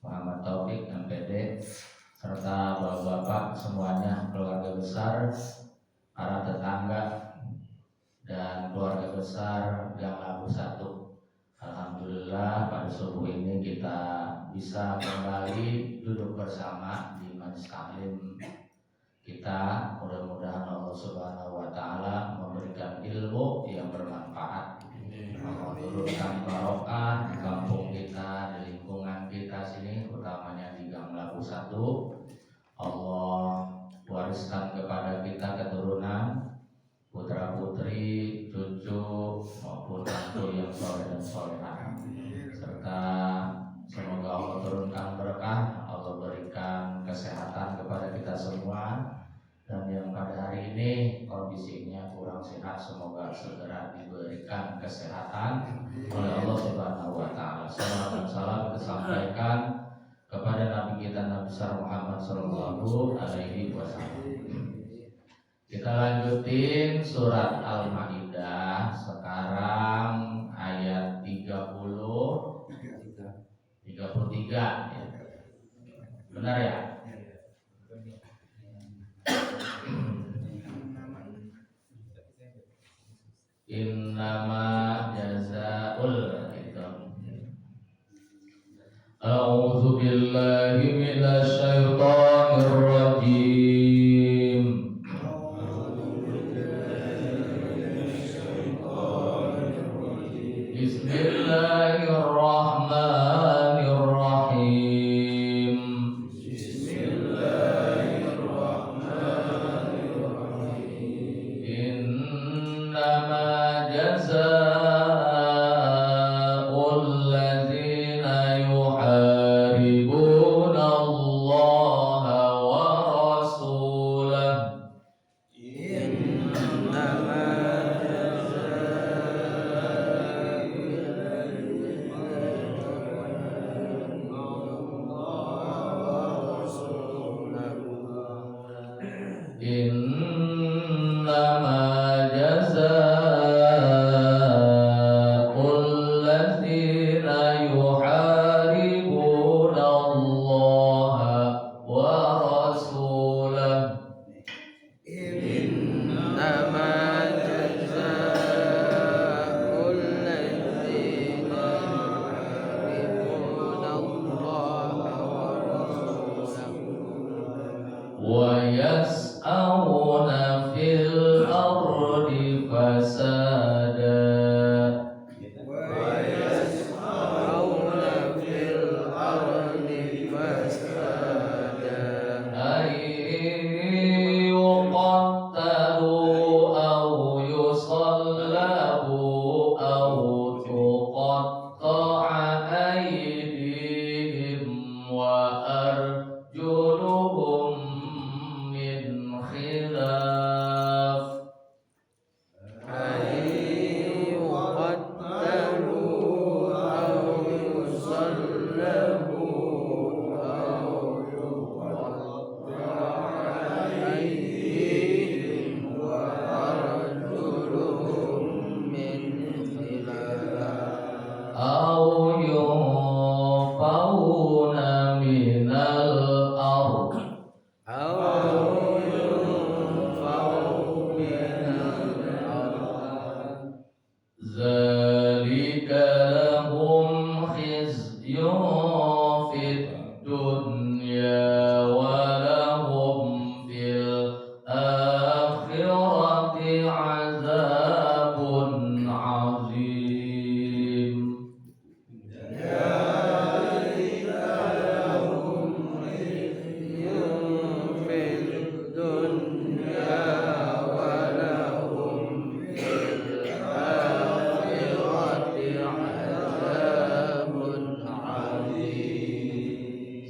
Muhammad Taufik MPD, serta bapak-bapak semuanya, keluarga besar, para tetangga, dan keluarga besar Gang Labu 1. Alhamdulillah pada subuh ini kita bisa kembali duduk bersama di majelis taklim kita. Mudah-mudahan Allah Subhanahu wa taala memberikan ilmu yang bermanfaat, menurunkan barokah di kampung kita, di lingkungan kita sini, utamanya di Gang Labu 1. Allah wariskan kepada kita keturunan, putra putri, cucu maupun mantu yang soleh dan solehah, serta semoga Allah turunkan berkah, Allah berikan kesehatan kepada kita semua, dan yang pada hari ini kondisinya kurang sehat semoga segera diberikan kesehatan oleh Allah Subhanahu wa taala. Salam dan salam disampaikan kepada Nabi kita Nabi besar Muhammad sallallahu alaihi wasallam. Kita lanjutin surat Al-Maidah sekarang ayat 33 ya. Benar ya? Innama jazaul A'udzu billahi minasy syaithanir rajim. Bismillahirrahmanirrahim. Innama jazaa'ul ladzina yuharibuna Allaha wa rasulahu Innama jazaa'ul ladzina yuharibuna Allaha wa rasulahu wa yas'auna fil ardi fasada ayyuqattalu aw yusallabu aw tuqatta'a aydihim wa arjuluhum min khilaf aw yunfawna minal ardh zalika lahum khizyun fid dunya wa lahum fil akhirati azabun azim.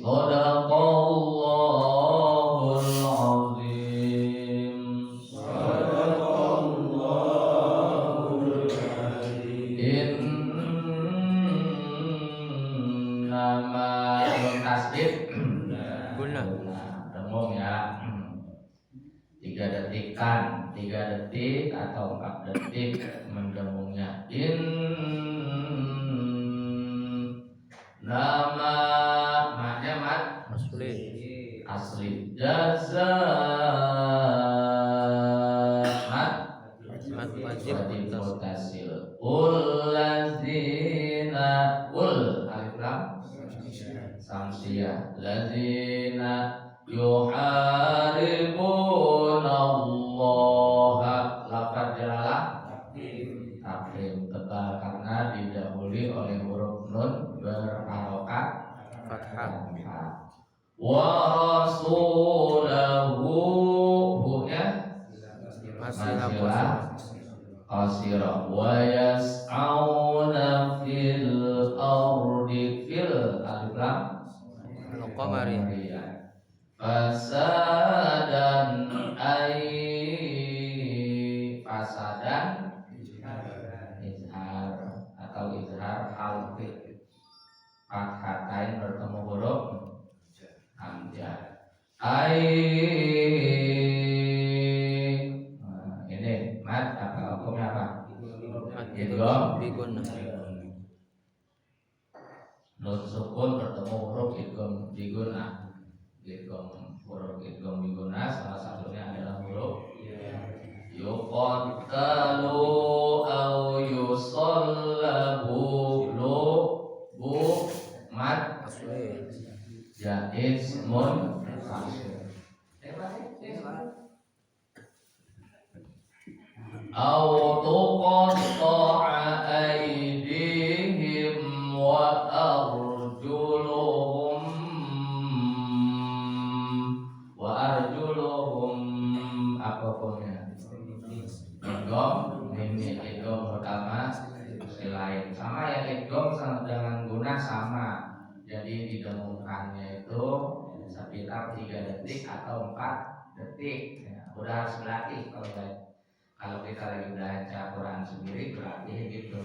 Shadaqallahul azim. Innama tasbih dengung ya. 3 detik atau 4 detik mendengungnya. Nama wajib muttasil. Lazina alif lam samsiyah. Lazina yuharibuna Allah, lafaz jalalah takrim tebal karena didahului oleh huruf nun berharokat fathah. Wa rasulahu bunya masilah qasira wa yas'auna fil ardi fil alif lam al-qamari fasadan fasadan izhar atau izhar halfi fathatain bertemu huruf hamzah ini mat apa hukumnya apa? Idgham bigunah. Nun sukun bertemu huruf idgham bigunah. Idgham huruf idgham bigunah salah satunya adalah huruf yuqattalu au yusallabu bu mat jaiz mun au tuqatta'a aydihim wa arjuluhum apapun idgham mimi idgham pertama lain sama ya, idgham dengan guna sama, jadi didengungkannya itu sekitar 3 detik atau 4 detik ya, udah harus berlatih kalau kita lagi baca Quran sendiri berlatih gitu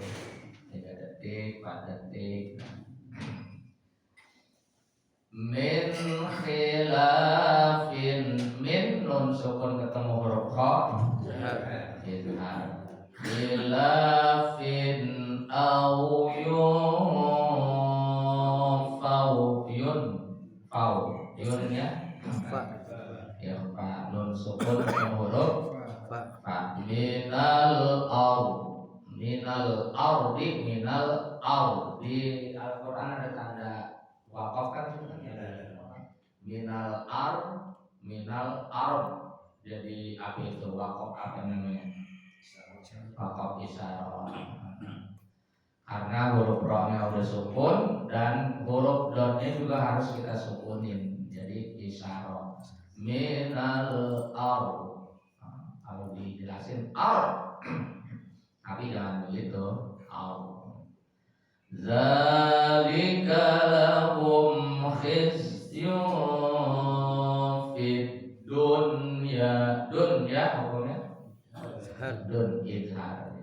3 detik 4 detik. Min khilafin, min nun sukun ketemu huruf kha izhar khilafin au yunnya ya fa nun sukun ketemu huruf fa minal ardi di Al-Quran ada tanda wakaf kan minal ard jadi apa itu wakaf apa namanya wakaf isyarah karena huruf ro-nya udah sukun dan huruf dotnya juga harus kita sukunin jadi isyarah minal ard kalau dijelasin ard tapi jangan begitu ard zalika lahum khizyun fid dunya hukumnya dun izhar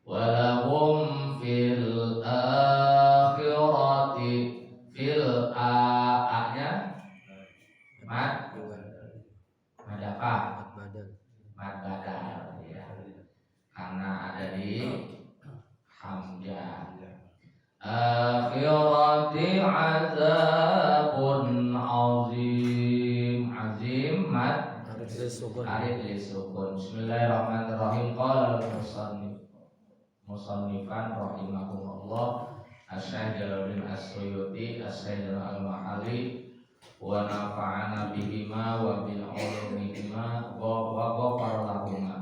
walahum fil akhirati fil a-nya mad apa mad badal ya karena ada di hamzah akhirati azabun azim mad alif lisukun. Bismillahirrahmanirrahim. Qala musannifan rahimahumullah Asy-Syaikh Jalaluddin As-Suyuti Asy-Syaikh Al-Mahali wa nafa'ana bihima wa bil ulumihima wa ghafara lahuma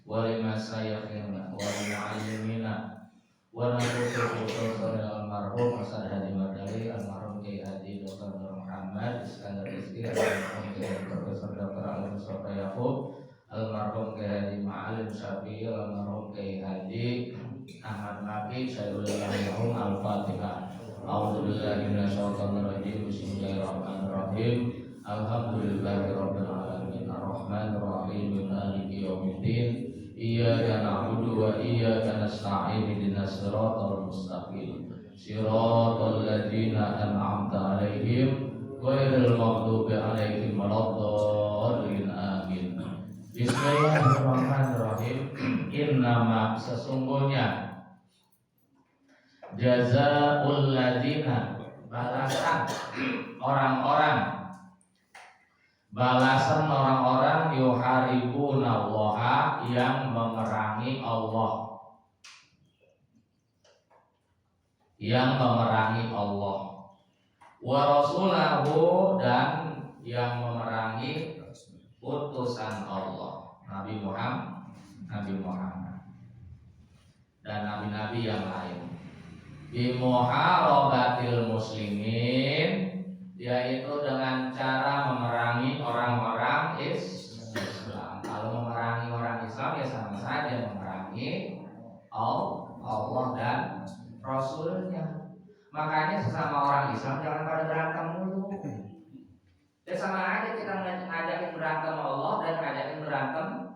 wa limasayyikhina wa mu'allimina wa nafusu khususan al-marhum Asad Hadi Madali al-marhum Kiai Haji Dr. Muhammad Iskandar Rizki al-marhum Kiai Profesor Dr. Al-Mustafa Yaqub almarhum Kiai Haji Ma'alim Syafi'i almarhum Kiai Haji Ahmad Maki Sayyidulillahirrahim al-Fatihah. A'udzubillahi minasyaitonir rajim. Bismillahirrahmanirrahim. Alhamdulillahirabbil alamin arrahmanir rahim maliki yaumiddin. Iyyaka na'budu wa iyyaka nasta'in ihdinas siratal mustaqim. Siratal ladzina an'amta 'alaihim ghairil maghdubi 'alaihim waladdallin. Amin. Bismillahirrahmanirrahim. Innama sesungguhnya jazaa'ul ladzina balasan orang-orang balasan orang-orang yuharibunallaha yang memerangi Allah, wa rasulahu, dan yang memerangi utusan Allah, Nabi Muhammad dan nabi-nabi yang lain. Bi muharabatil muslimin, yaitu dengan cara memerangi orang-orang Islam. Kalau memerangi orang Islam ya sama saja memerangi Allah dan Rasulnya. Makanya sesama orang Islam jangan pada berantem dulu. Ya sama aja kita ngajakin berantem Allah dan ngajakin berantem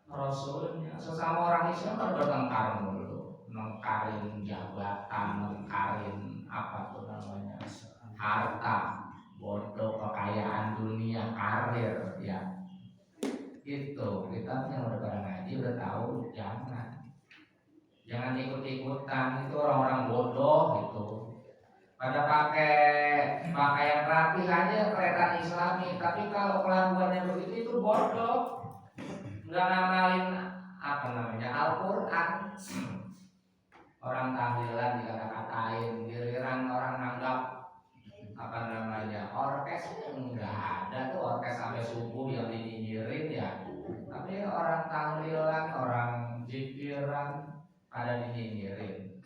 Rasulnya. Sesama orang Islam kan bertengkar mulu, nengkarin jabatan, nengkarin apa tuh namanya, harta, bodoh, kekayaan dunia, karir, ya. Itu kita yang udah pada ngaji udah tahu, jangan ikut-ikutan. Itu orang-orang bodoh gitu. Pada pakai pakaian rapi aja kelihatan Islami, tapi kalau kelakuannya begitu itu bodoh. Nggak ngamalin apa namanya Al-Quran. Orang tahlilan dikata-katain, giliran orang nanggap apa namanya orkes, nggak ada tuh orkes sampai subuh yang dinyinyirin ya. Tapi orang tahlilan, orang zikiran pada dinyinyirin.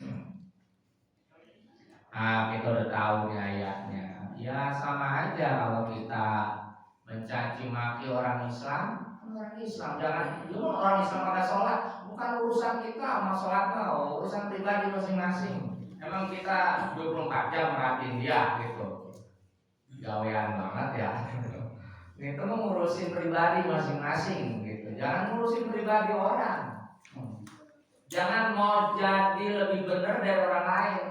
Nah, kita udah tahu nih ayatnya. Ya sama aja kalau kita mencaci maki orang Islam. Jangan dulu orang Islam pada sholat, bukan urusan kita sama sholat mau, urusan pribadi masing-masing. Emang kita 24 jam merhatiin dia gitu. Gawean banget ya. Itu mengurusin pribadi masing-masing gitu. Jangan ngurusin pribadi orang. Jangan mau jadi lebih benar dari orang lain.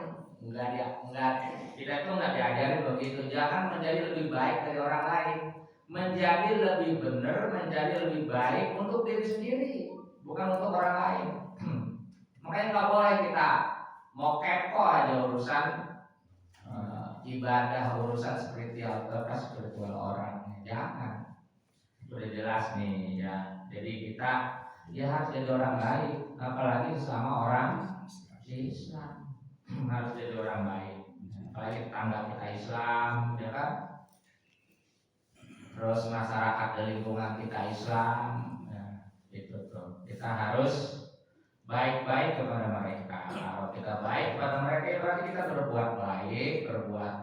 Kita itu nggak diajarin begitu. Jangan menjadi lebih baik dari orang lain. Menjadi lebih benar, menjadi lebih baik untuk diri sendiri, bukan untuk orang lain. Makanya nggak boleh kita mau kepo aja urusan ibadah, urusan spiritual orang. Jangan. Sudah jelas nih ya. Jadi kita harus jadi orang baik, apalagi sama orang Islam. Harus jadi orang baik, apalagi tetangga kita Islam, ya kan? Terus masyarakat di lingkungan kita Islam, ya, itu tuh. Kita harus baik-baik kepada mereka. Kalau kita baik kepada mereka, berarti kita berbuat baik, berbuat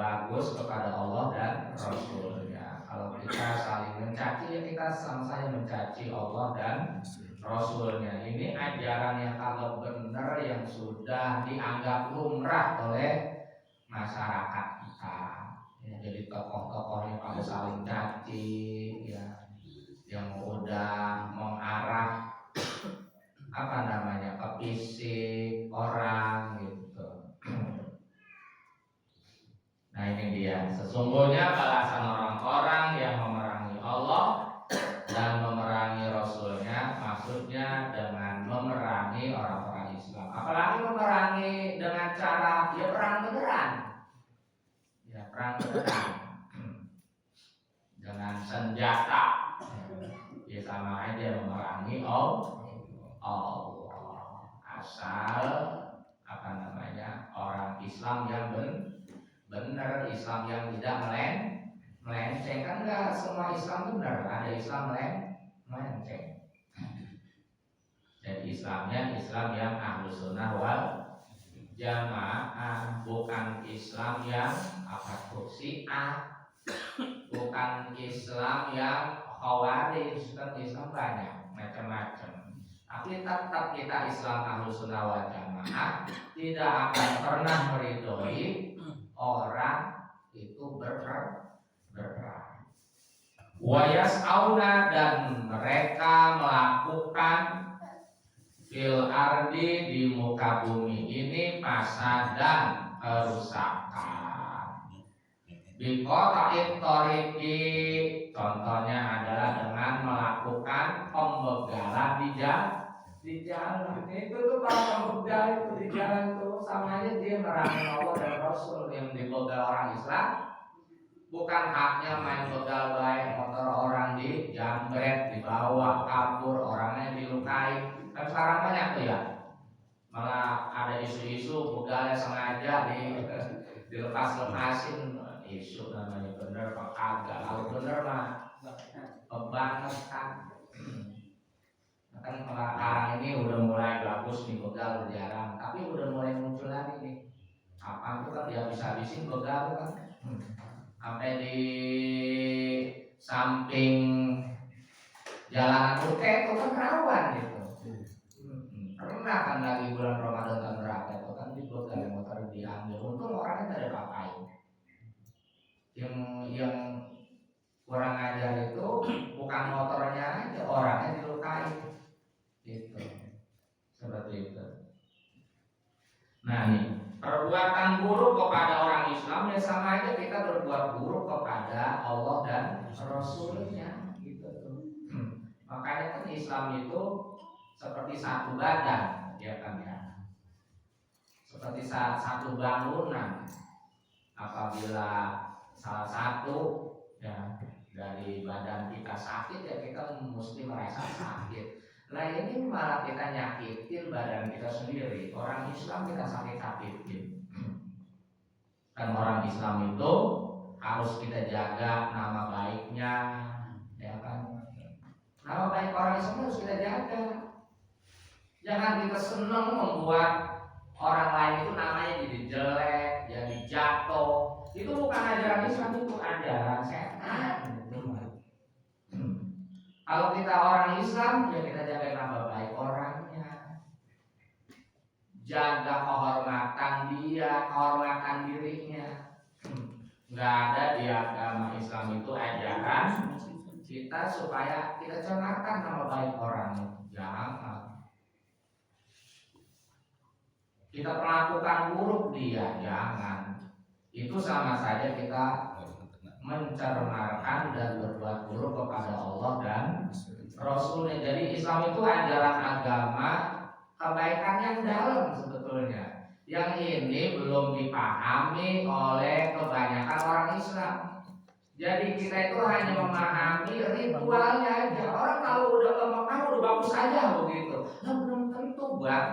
bagus kepada Allah dan Rasulnya. Kalau kita saling mencaci, ya kita sama saja mencaci Allah dan Rasulnya. Ini ajaran yang kalau benar yang sudah dianggap lumrah oleh masyarakat kita. Ya, jadi tokoh-tokohnya pada saling caci, ya, yang udah mengarah apa namanya ke fisik orang gitu. Nah ini dia. Sesungguhnya balasan orang-orang yang memerangi Allah dan memerangi Rasulnya, maksudnya dengan memerangi orang-orang Islam. Apalagi memerangi dengan cara ya perang beneran. Ya perang beneran. Dengan senjata. Ya sama aja memerangi Allah. Asal apa namanya orang Islam yang benar, Islam yang tidak melenceng. Kan enggak semua Islam benar, ada Islam melenceng. Jadi Islamnya Islam yang Ahlus Sunnah wal Jamaah, bukan Islam yang apa tuh Syiah, bukan Islam yang Khawarij. Kan Islam banyak macam-macam. Tapi tetap kita Islam Ahlus Sunnah wal Jamaah tidak akan pernah meridhoi orang itu berperang. Wayas'auna, dan mereka melakukan fil ardi, di muka bumi ini, fasadan, kerusakan. Biqata'it thariqi, contohnya adalah dengan melakukan pembegalan di jalan. Itu tuh kalau pembegal itu di jalan tuh sama aja dia merangi Allah dan Rasul. Yang dibegal orang Islam bukan haknya main begal baik motor orang di jambret, dibawa kabur, orangnya dilukai. Kan sekarang banyak tuh ya, malah ada isu-isu begalnya sengaja dilepas-lepasin. Isu namanya bener apa kagak? Kalau bener mah kebangetan. Kan sekarang ini udah mulai bagus nih begal berjarang, tapi udah mulai muncul lagi nih. Apaan tuh kan dihabis-habisin begal kan. Sampai di samping jalanan Utek itu kan rawan gitu. Pernah kan lagi bulan Ramadan tahun berapa itu kan di begal motor diambil. Untung orangnya tidak ada apa-apain. Yang kurang ajar itu bukan motornya aja, orangnya dilukai. Gitu. Seperti itu. Nah nih, perbuatan buruk kepada orang Islam ya sama aja kita berbuat buruk kepada Allah dan Rasulnya gitu tuh. Makanya kan Islam itu seperti satu badan, ya kan ya. Seperti satu bangunan. Apabila salah satu ya dari badan kita sakit ya kita mesti merasa sakit. Nah ini malah kita nyakitin badan kita sendiri. Orang Islam kita sakit-sakitin. Dan orang Islam itu harus kita jaga nama baiknya, ya kan? Nama baik orang Islam harus kita jaga. Jangan kita senang membuat orang lain itu namanya jadi jelek, jadi jatuh. Itu bukan ajaran Islam, itu ajaran setan. Kalau kita orang Islam, ya kita jaga nama baik orangnya, jaga kehormatan dia, kehormatan dirinya. Nggak ada di agama Islam itu ajaran kita supaya kita cemarkan nama baik orang. Jangan. Kita melakukan buruk dia, jangan. Itu sama saja kita mencermarkan dan berbuat buruk kepada Allah dan Rasulnya. Jadi Islam itu ajaran agama kebaikan yang dalam sebetulnya. Yang ini belum dipahami oleh kebanyakan orang Islam. Jadi kita itu hanya memahami ritualnya aja. Orang kalau udah ke Mekah udah bagus aja begitu. Nah belum tentu Bang.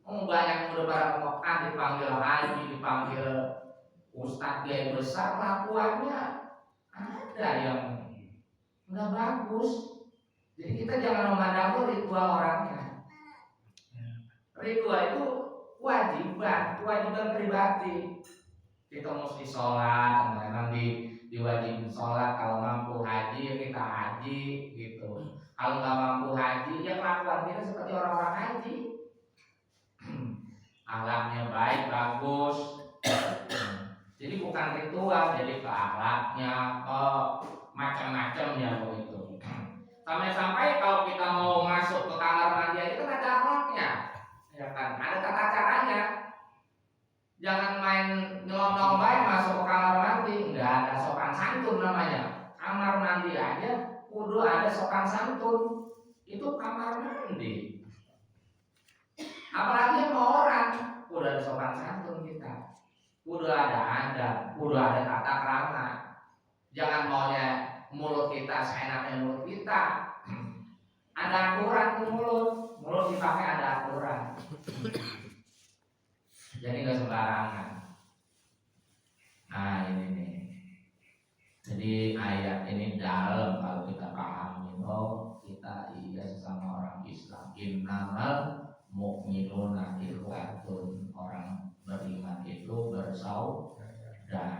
Banyak yang udah pada ke Mekah dipanggil haji, dipanggil ustadz kiai besar, lakuannya ada yang nggak bagus. Jadi kita jangan memandang ritual orangnya. Ritual itu kewajiban pribadi. Kita mesti sholat, memang diwajibin sholat. Kalau mampu haji, kita haji, gitu. Kalau nggak mampu haji, ya kelakuan kita seperti orang-orang haji. Akhlaknya baik, bagus. Jadi bukan ritual, jadi ke akhlaknya, macam-macam ya begitu. Sampai-sampai kalau kita mau masuk ke kamar mandi aja kan ada akhlaknya, ya kan? Ada tata caranya. Jangan main nyelonong baik masuk ke kamar mandi, nggak ada sopan santun namanya. Kamar mandi aja kudu ada sopan santun. Itu kamar mandi. Apalagi sama orang, kudu ada sopan santun kita. Kudu ada adab, kudu ada tata krama. Jangan maunya mulut kita seenaknya mulut kita. Ada aturan di mulut dipakai ada aturan. Jadi nggak sembarangan. Nah ini nih. Jadi ayat ini dalam kalau kita pahami. Oh kita sesama orang Islam. Innamal mu'minuna ikhwatun. Orang beriman itu bersaudara.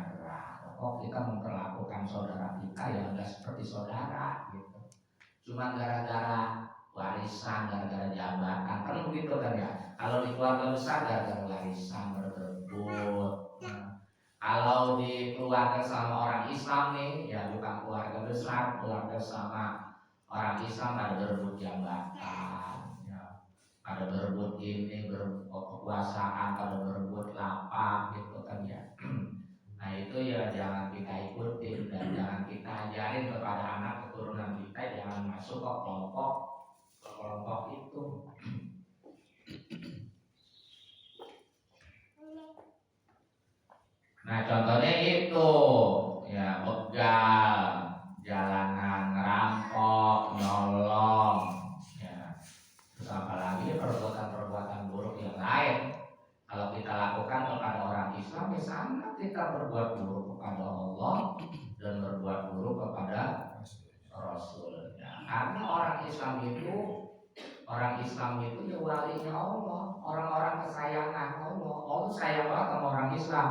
Oh kita memperlakukan saudara kita yang enggak seperti saudara gitu. Cuma gara-gara warisan, gara-gara jabatan kan begitu kan ya. Kalau di keluarga besar gara-gara warisan berebut. Kalau di keluarga sama orang Islam nih ya bukan keluarga besar, keluarga sama orang Islam pada berebut jabatan. Pada berebut ini, kekuasaan, pada berebut lapak gitu kan ya. Nah itu ya jangan kita ikutin dan jangan kita ajarin kepada anak keturunan kita, jangan masuk ke kelompok itu. Nah contohnya itu berbuat buruk kepada Allah dan berbuat buruk kepada Rasulnya. Karena orang Islam itu ya walinya Allah, orang-orang kesayangan Allah. Allah sayang banget sama orang Islam.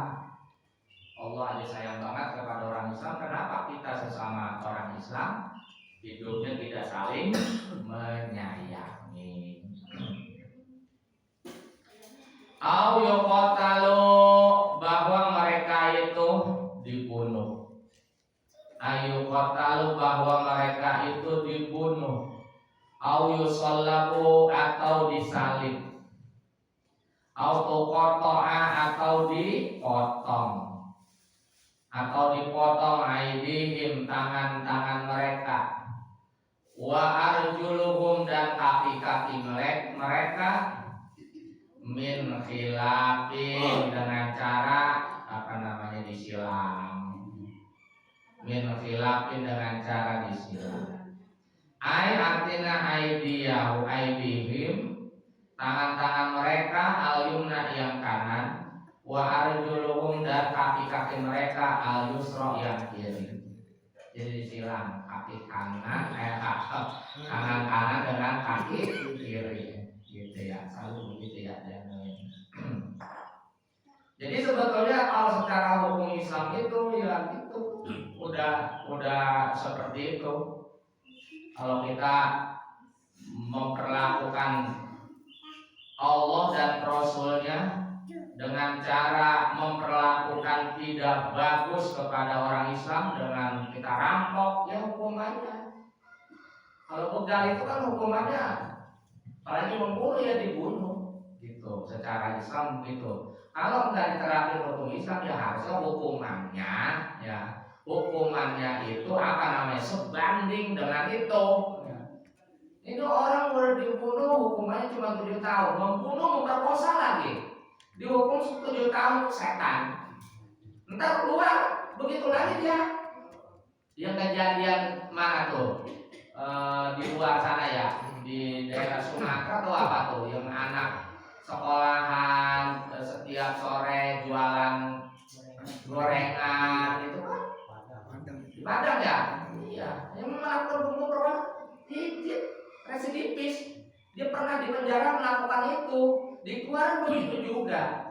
Allah aja sayang banget kepada orang Islam. Kenapa kita sesama orang Islam hidupnya tidak saling menyayangi? Au yuqatalu, bahwa mereka itu dibunuh. Ayu qatalu, bahwa mereka itu dibunuh. Au yusallabu, atau disalib. Au tuqata'a, atau dipotong. Atau dipotong aidihim, tangan-tangan mereka. Wa arjuluhum, dan kaki-kaki mereka. Min khilafin, dengan cara disilang. Min khilafin, dengan cara disilang. Ai artina aidiyahu aidihim, tangan-tangan mereka, al-yumna, yang kanan. Wa arjuluhum, dan kaki-kaki mereka, al-yusra, yang kiri. Jadi disilang kaki kanan, tangan kanan dengan kaki kiri, gitu ya, selalu begitu ya. Jadi sebetulnya kalau secara hukum Islam itu ya itu udah seperti itu. Kalau kita memperlakukan Allah dan Rasulnya dengan cara memperlakukan tidak bagus kepada orang Islam, dengan kita rampok, ya hukumannya. Kalau begal itu kan hukumannya, apalagi membunuh ya dibunuh, gitu. Secara Islam gitu. Kalau nggak diterapin hukum Islam ya harusnya hukumannya itu apa namanya, sebanding dengan itu. Ini orang udah dibunuh hukumannya cuma 7 tahun, membunuh memperkosa lagi dihukum 7 tahun, setan. Ntar keluar begitu lagi dia. Yang kejadian mana tuh? Di luar sana ya, di daerah Sumatera atau apa tuh, yang anak sekolahan setiap sore jualan gorengan itu kan di Padang ya. Iya, yang melakukan pembunuhan residivis. Dia pernah di penjara melakukan itu, dikeluarin begitu juga.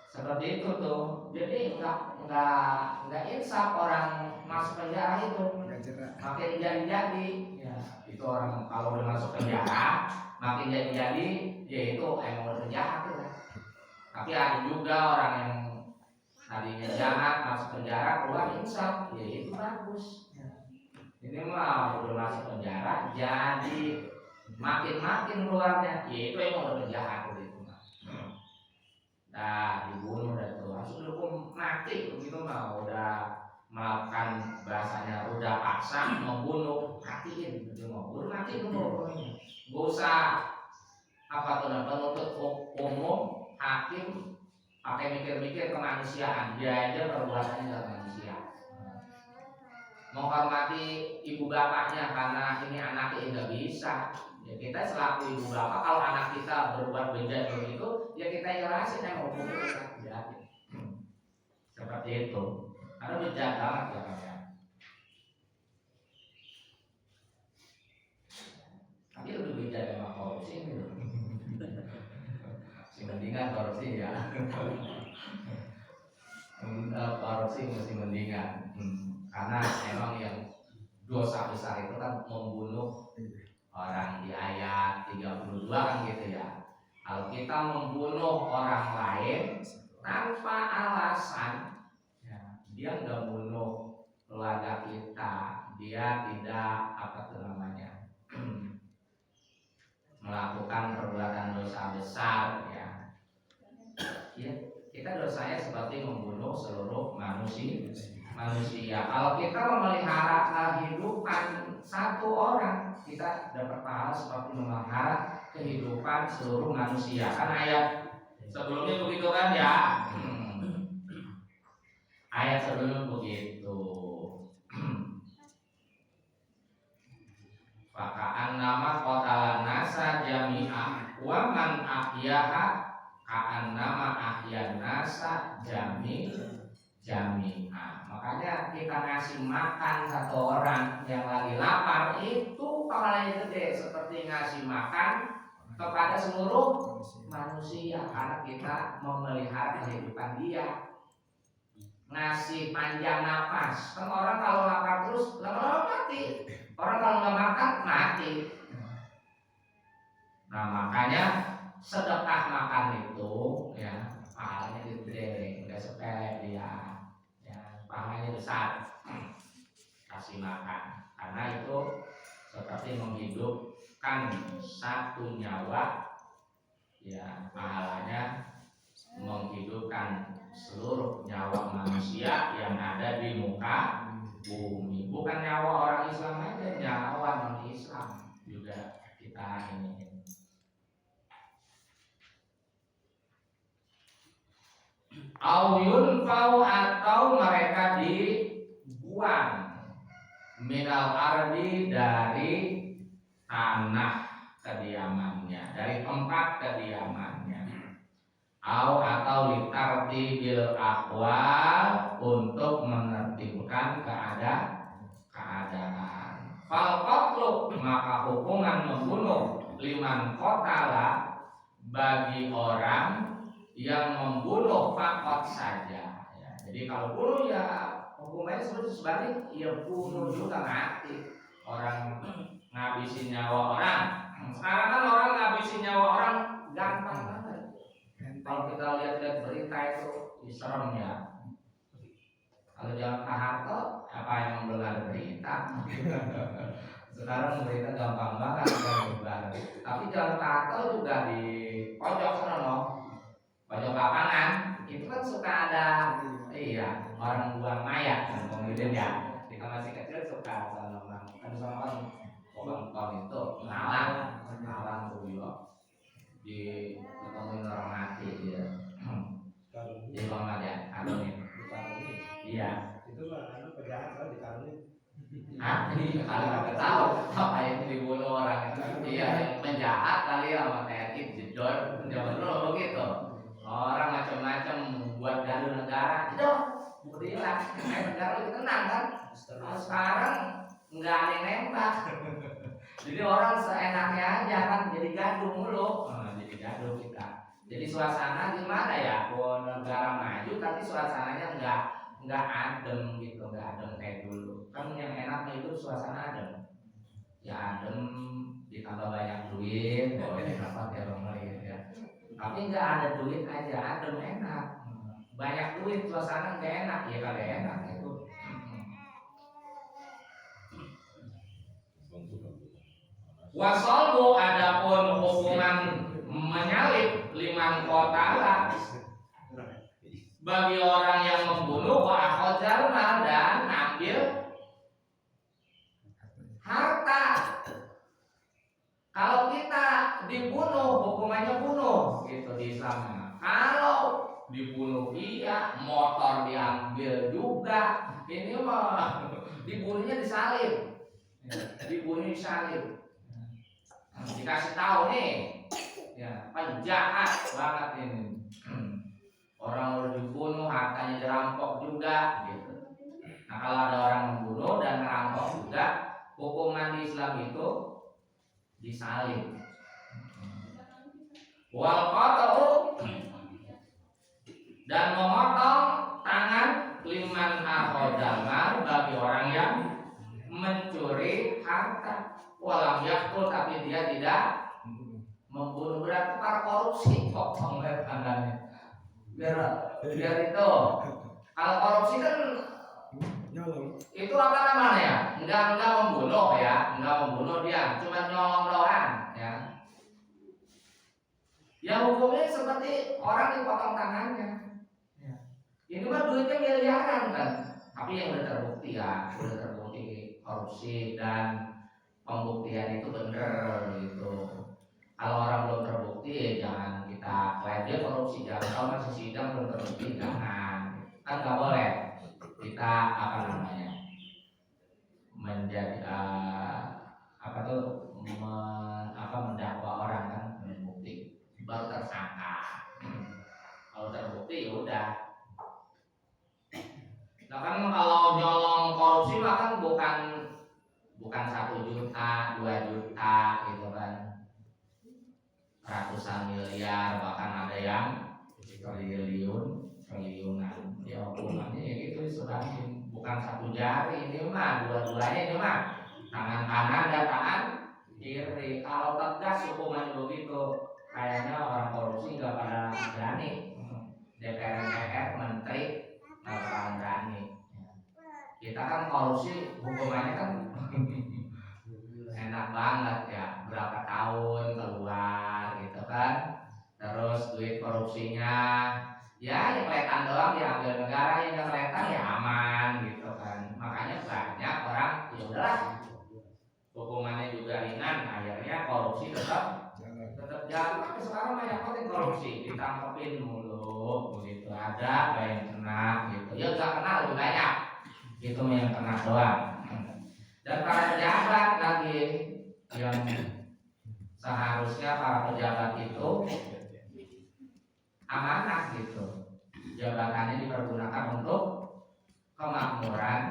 Seperti itu tuh. Jadi enggak insaf orang masuk penjara itu. Makin jadi-jadi. Ya, itu orang kalau udah masuk penjara makin jadi-jadi, ya itu emang udah penjahat ya. Tapi ada juga orang yang tadinya jahat masuk penjara keluar insaf, ya itu bagus. Ini mah udah masuk penjara jadi makin keluarnya, ya itu emang udah penjahat itu mah. Nah, dibunuh dan itu langsung dihukum mati begitu mah, udah melakukan bahasanya udah paksa membunuh, matiin begitu mau bunuh mati dulu. Gak usah apa tuh penuntut umum, hakim pakai mikir-mikir kemanusiaan, dia aja perbuatannya gak manusia. Menghormati ibu bapaknya karena ini anaknya nggak bisa. Ya kita selaku ibu bapak, kalau anak kita berbuat bejat begitu, ya kita ikhlasin yang hukumnya kita. Seperti itu. Karena bejat banget ya Pak ya. Tapi lebih bejat sama korupsi gitu. Mendingan korupsi ya. Korupsi mesti mendingan. Karena memang yang dosa besar itu kan membunuh orang, di ayat 32 kan gitu ya. Kalau kita membunuh orang lain tanpa alasan, ya, dia nggak bunuh keluarga kita, dia tidak apa tuh namanya melakukan perbuatan dosa besar, ya. Ya, kita dosanya seperti membunuh seluruh manusia. Kalau kita memelihara kehidupan satu orang, kita dapat pahala seperti memelihara kehidupan seluruh manusia. Kan ayat sebelumnya begitu kan ya? Ayat sebelum begitu. Fakaan nama qatalan nasa jami'ah wa man ahyaha nasa jami'ah. Makanya kita ngasih makan satu orang yang lagi lapar itu pahalanya gede, seperti ngasih makan kepada seluruh manusia, karena kita memelihara kehidupan dia. Ngasih panjang nafas, kan orang kalau lapar terus lama-lama mati, orang kalau nggak makan mati. Nah makanya sedekah makan itu ya pahalanya gede, nggak sepele dia, ya pahalanya besar. Kasih makan, karena itu seperti menghidupkan satu nyawa, ya pahalanya menghidupkan seluruh nyawa manusia yang ada di muka bumi. Bukan nyawa orang Islam aja, nyawa non Islam juga kita ini. Auyun fau, atau mereka dibuang minal ardi, dari tanah kediamannya, dari tempat kediamannya. Atau litarti bil ahwal, untuk menertibkan keadaan. Fal qatlu, maka hukuman membunuh, liman qatala, bagi orang yang membunuh fakot saja ya. Jadi kalau bunuh ya hukumannya seperti sebalik, ya bunuh juga mati. Orang ngabisin nyawa orang. Sekarang kan orang ngabisin nyawa orang gampang banget. Kalau kita lihat-lihat berita itu serem ya. Kalau zaman Pak Harto, apa yang membelar berita? Sekarang berita gampang banget membelar. Tapi zaman Pak Harto juga di pojok sana, pojok lapangan itu kan suka ada orang buang mayat kan, kemudian ya kita masih kecil suka sama itu nalang tuh di ketemuin orang mati dia di Muhammad ya karunin iya itu mah penjahat kan dikarunin kalau nggak tahu apa yang dibunuh orang iya yang penjahat kali ya sama TNI jedor zaman dulu begitu. Orang macam-macam buat gaduh negara, itu berilah, negara lebih tenang kan. Sekarang nggak ada yang nembak, jadi orang seenaknya aja kan, jadi gaduh mulu, jadi gaduh kita. Jadi suasana gimana ya? Negara maju tapi suasananya nggak adem gitu, nggak adem kayak dulu. Kan yang enaknya itu suasana adem, ya adem, ditambah banyak duit, boleh dapat ya orang lain ya. Tapi nggak ada duit aja, adem enak. Banyak duit suasana nggak enak, ya kagak enak itu. Wasolbu, adapun hukuman menyalib, liman qatala, bagi orang yang membunuh, wa akhadal mal, dan ambil harta. Kalau kita dibunuh, hukumannya bunuh gitu di Islam. Kalau dibunuh iya, motor diambil juga. Ini mah dibunuhnya disalib. Dibunuh disalib. Dikasih tahu nih, ya penjahat banget ini. Orang udah dibunuh, hartanya dirampok juga gitu. Nah kalau ada orang membunuh dan merampok juga, hukuman di Islam itu disalib. Wal qat'u, dan memotong tangan, liman akhadal, bagi orang yang mencuri harta. Walam yakul, tapi dia tidak membunuh, berarti para korupsi potong tangannya. Biar itu. Kalau korupsi kan itu apa namanya? Enggak membunuh ya, enggak membunuh dia, cuma nyolong doang ya. Ya hukumnya seperti orang dipotong tangannya. Ya. Ini mah duitnya miliaran kan, tapi yang udah terbukti ya, udah terbukti korupsi dan pembuktian itu bener gitu. Kalau orang belum terbukti ya jangan kita klaim dia korupsi, jangan kalau masih sidang belum terbukti jangan, kan nggak boleh kita apa namanya menjadi mendakwa orang kan, bukti baru tersangka. Kalau terbukti ya udah bukan 1 juta, 2 juta gitu kan, ratusan miliar, bahkan ada yang triliunan. Ya hukumannya ya gitu disurahin, bukan 1 jari ini mah, dua-duanya ini mah, tangan kanan dan tangan kiri. Kalau tegas hukumannya begitu, kayaknya orang korupsi nggak pada berani. DPR, MPR, menteri nggak bakalan berani. Kita kan korupsi hukumannya kan enak banget ya, berapa tahun keluar gitu kan. Terus duit korupsinya ya kelihatan doang diambil negara, yang nggak kelihatan ya aman gitu kan. Makanya banyak orang ya udahlah hukumannya juga ringan, akhirnya korupsi tetap jalan. Tapi sekarang banyak banget korupsi ditangkepin mulu begitu, ada yang kena gitu ya, nggak kena lebih banyak itu yang kena doang. Dan para pejabat lagi yang seharusnya para pejabat itu amanah gitu, jabatannya dipergunakan untuk kemakmuran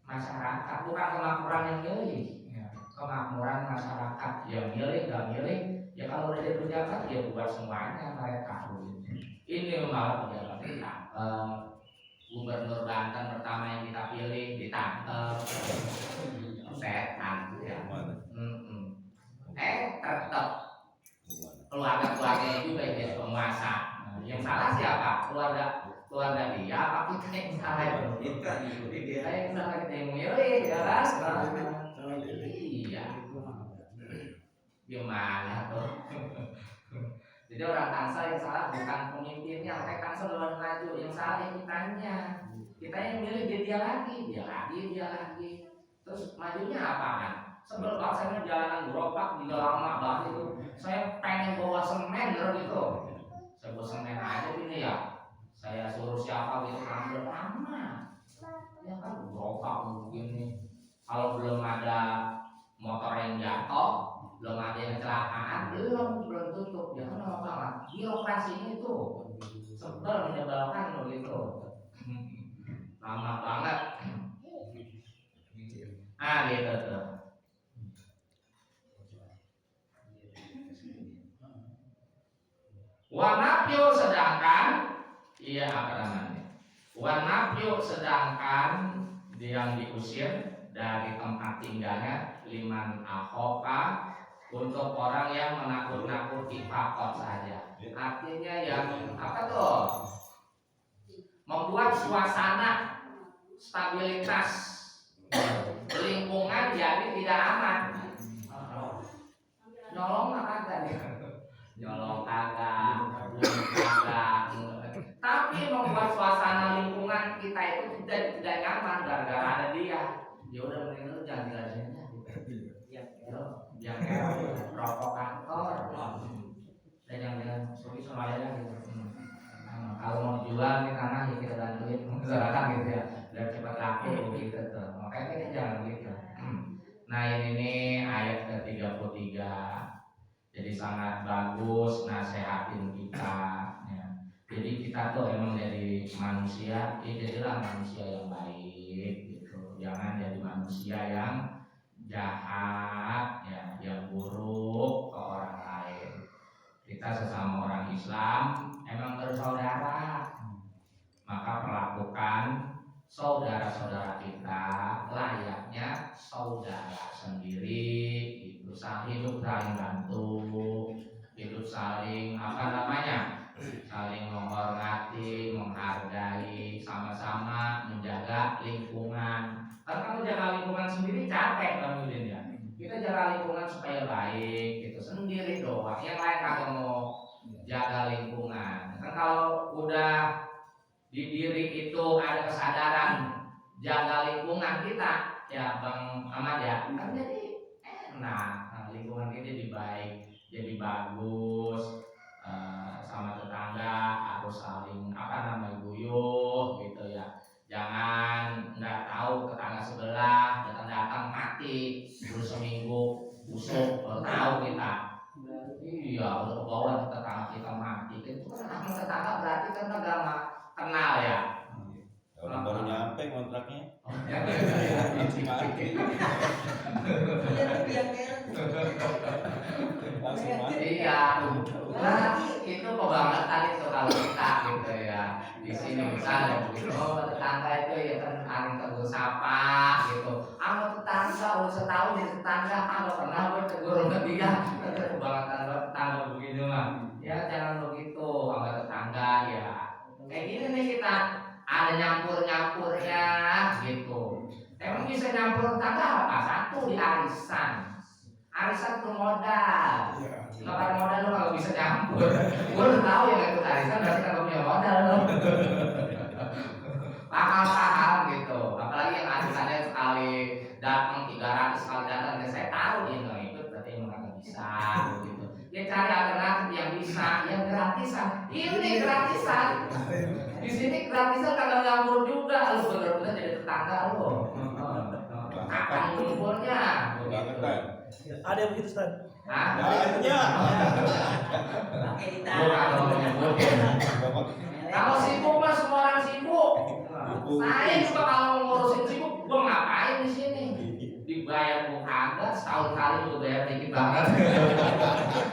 masyarakat, bukan kemakmuran yang milih ya. Kemakmuran masyarakat, yang milih gak milih ya, kalau udah jadi pejabat ya buat semuanya mereka gitu. Ini malah pejabat ditangkap, gubernur Banten pertama yang kita pilih ditangkap, setan ya. Tetap keluarga-keluarganya juga yang penguasa. Yang salah siapa? Keluarga dia, apa kita yang salah? Kita yang salah, kita yang milih ya kan? Iya. Gimana tuh? Jadi orang Tangsel yang salah bukan pemimpinnya, makanya Tangsel belum maju. Yang salah kitanya. Kita yang milih dia lagi. Terus majunya apaan? Sebel banget saya jalanan gerobak juga lama banget itu. Saya pengen bawa semen gitu. Saya bawa semen aja ini ya. Saya suruh siapa gitu ambil lama. Ya kan gerobak begini. Kalau belum ada motor yang jatuh, belum ada yang kecelakaan, belum tutup. Ya kan lama banget. Birokrasinya itu sebel menyebalkan begitu. Lama banget. Gitu tuh. Wanapyo sedangkan Wanapyo sedangkan yang diusir dari tempat tinggalnya liman ahoka, untuk orang yang menakut-nakuti fakot saja. Artinya yang apa tuh? Membuat suasana stabilitas lingkungan jadi tidak aman. Nyolong kagak dia. Nyolong kagak, tapi membuat suasana lingkungan kita itu tidak nyaman gara-gara ada dia. Ya udah mending lu jangan jelasinnya. Yang rokok kantor dan yang dengan suki semuanya gitu. Kalau mau dijual nih tanah ya kita bantuin masyarakat gitu ya, biar cepat laku gitu tuh. Makanya kita jangan gitu. Nah ini nih ayat ke-33. Jadi sangat bagus nasehatin kita ya. Jadi kita tuh emang jadi manusia, jadilah manusia yang baik gitu. Jangan jadi manusia yang jahat ya, yang buruk ke orang lain. Kita sesama orang Islam emang bersaudara, maka perlakukan saudara-saudara kita layaknya saudara sendiri. Itu hidup saling bantu, hidup saling saling menghormati, menghargai, sama-sama menjaga lingkungan. Karena kalau jaga lingkungan sendiri capek Bang Yudin ya. Kita jaga lingkungan supaya baik, gitu sendiri doang. Yang lain kagak mau jaga lingkungan. Kan kalau udah di diri itu ada kesadaran jaga lingkungan kita, ya Bang Ahmad ya, kan jadi enak. Nah, lingkungan kita jadi baik, jadi bagus. Sama tetangga harus saling guyuh gitu ya. Jangan nggak tahu tetangga sebelah datang mati terus seminggu busuk, baru tahu kita. Iya, udah bawa tetangga kita mati. Itu kan tetangga berarti kan agama kenal ya. Orang baru nyampe kontraknya. langsung mati. Langsung mati. Iya, nah itu kebangetan itu kalau kita gitu ya. Di sini misalnya begitu, oh tetangga itu ya kan saling tegur sapa gitu. Aku tetangga udah setahun jadi tetangga, kalau pernah gue tegur sama dia, itu kebangetan buat tetangga begini mah. Ya jangan begitu sama tetangga ya. Kayak gini nih kita ada nyampurnya gitu. Emang bisa nyampur tetangga apa? Satu di arisan. Arisan tuh modal. Kalau modal lo kalau bisa nyampur. Gue udah tahu yang ikut arisan berarti kalau punya modal lo. Paham gitu. Apalagi yang arisannya sekali datang 300 kali datang, saya tahu dia nggak ikut berarti emang nggak bisa gitu. Dia cari alternatif yang bisa, yang gratisan. Ini gratisan. Di sini gratisan kagak nyampur juga. Lo bener-bener jadi tetangga lo. Akan ngumpulnya. Ada yang begitu, Ustaz? Banyak. Kalau sibuk mah semua orang sibuk. Saya juga kalau ngurusin sibuk, gua ngapain di sini? Dibayar gua kagak, setahun kali juga bayar dikit banget.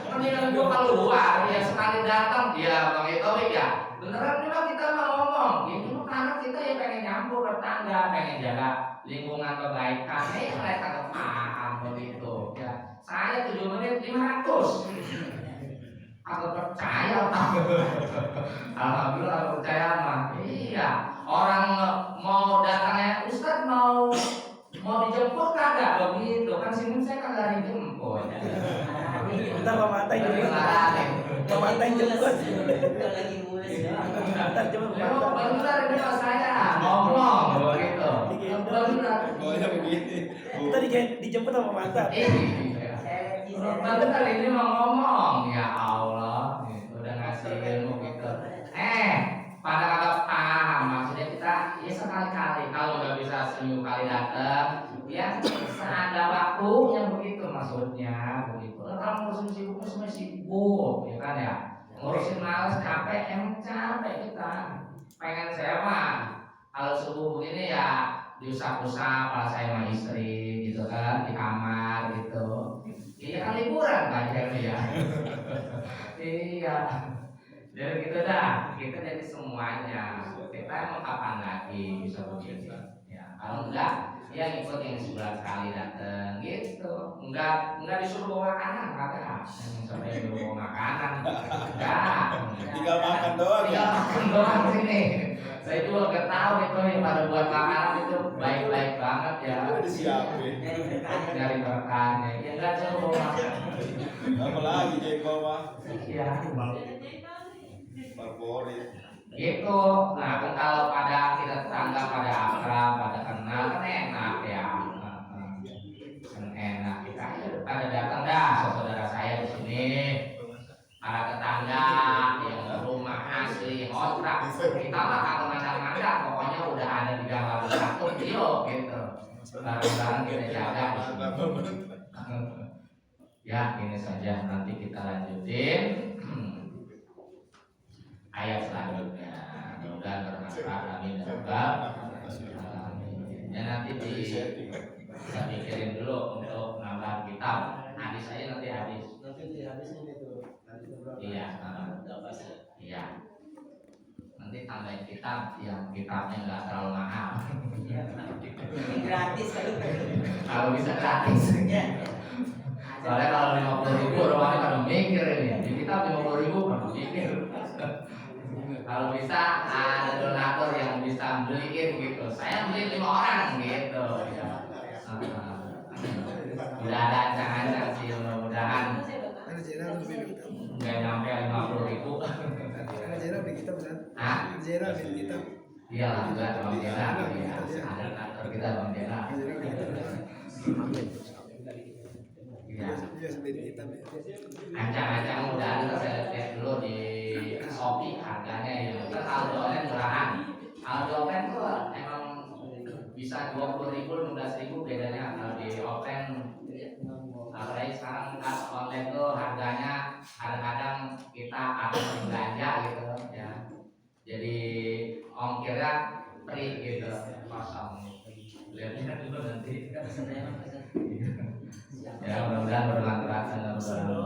Mendingan gua keluar, ya sekali datang dia Bang Etowi ya. Beneran memang kita mau ngomong, ini mah karena kita ya pengen nyampur ke tetangga, pengen jaga lingkungan kebaikan. Mereka nggak paham begitu ya. Saya 7 menit 500. Aku percaya apa? Alhamdulillah aku percaya mah. Iya, orang mau datangnya Ustaz mau dijemput kagak begitu kan sini saya kagak dijemput. Bentar Pak Mantai jemput. Pak Mantai jemput. Lagi mulai ya. Bentar coba Pak Mantai. Benar ini mas saya ngomong begitu. Benar. Pokoknya begini. Kita dijemput sama Pak Mantai. Benar ini mau ngomong ya Allah, udah ngasih ilmu gitu. Pada kagak paham maksudnya kita ya sekali-kali kalau nggak bisa seminggu kali datang, ya ada waktu yang begitu maksudnya begitu. Kalau ngurusin sibuk semua sibuk, ya kan ya. Ngurusin males capek, emang capek kita. Pengen sewa. Kalau subuh begini ya diusap-usap kalau saya sama istri gitu kan di kamar gitu. Iya kan liburan kan ya. Iya. Jadi gitu dah, kita jadi semuanya. Kita mau kapan lagi bisa begitu? Ya, kalau enggak, ya ngikut yang sebulan sekali datang gitu. Enggak disuruh bawa makanan, kagak. Sampai disuruh bawa makanan, enggak. Tinggal makan doang ya. Tinggal makan doang sini. Saya juga nggak tahu itu yang pada buat makanan itu baik-baik banget ya. Udah disiapin. Dari berkahnya, ya enggak suruh bawa makan. Apalagi jengkol mah. Iya. Favorit. Gitu. Nah, kan kalau pada kita tetangga pada akrab, pada kenal kan enak ya. Kan enak kita pada datang dah saudara saya di sini. Para tetangga yang rumah asli kontrak kita mah kagak mandang-mandang, pokoknya udah ada di gang lalu satu kilo gitu. Barang-barang kita jaga di sini. Ya, ini saja nanti kita lanjutin. Ayat selanjutnya, mudah-mudahan bermanfaat. Amin dan rabbal alamin. Ya nanti kita pikirin dulu untuk nambah kitab. Hadis saya nanti hadis. Nanti di habisnya itu. Iya, iya. Nanti tambahin kitab yang kitabnya nggak terlalu mahal. Ini gratis kali. Kalau bisa gratis. Soalnya kalau 50.000 orang pada mikir ini. Di kitab 50.000 pada mikir. Kalau bisa ada donatur yang bisa beliin gitu. Saya beli 5 orang gitu. Ya. Udah ada ancang-ancang sih, mudah-mudahan nggak nyampe 50.000. Hah? Iya lah, enggak Bang Jena. Ada donatur kita Bang Jena. Iya. Ancang-ancang mudah saya lihat dulu di Shopee harganya ya. Kan Aldo online murahan. Aldo online tuh emang bisa 20.000, 15.000 bedanya. Kalau di offline, apalagi sekarang kan online tuh harganya kadang-kadang kita harus belanja gitu ya. Jadi ongkirnya free gitu, kosong. Lihatnya dulu nanti. Salo.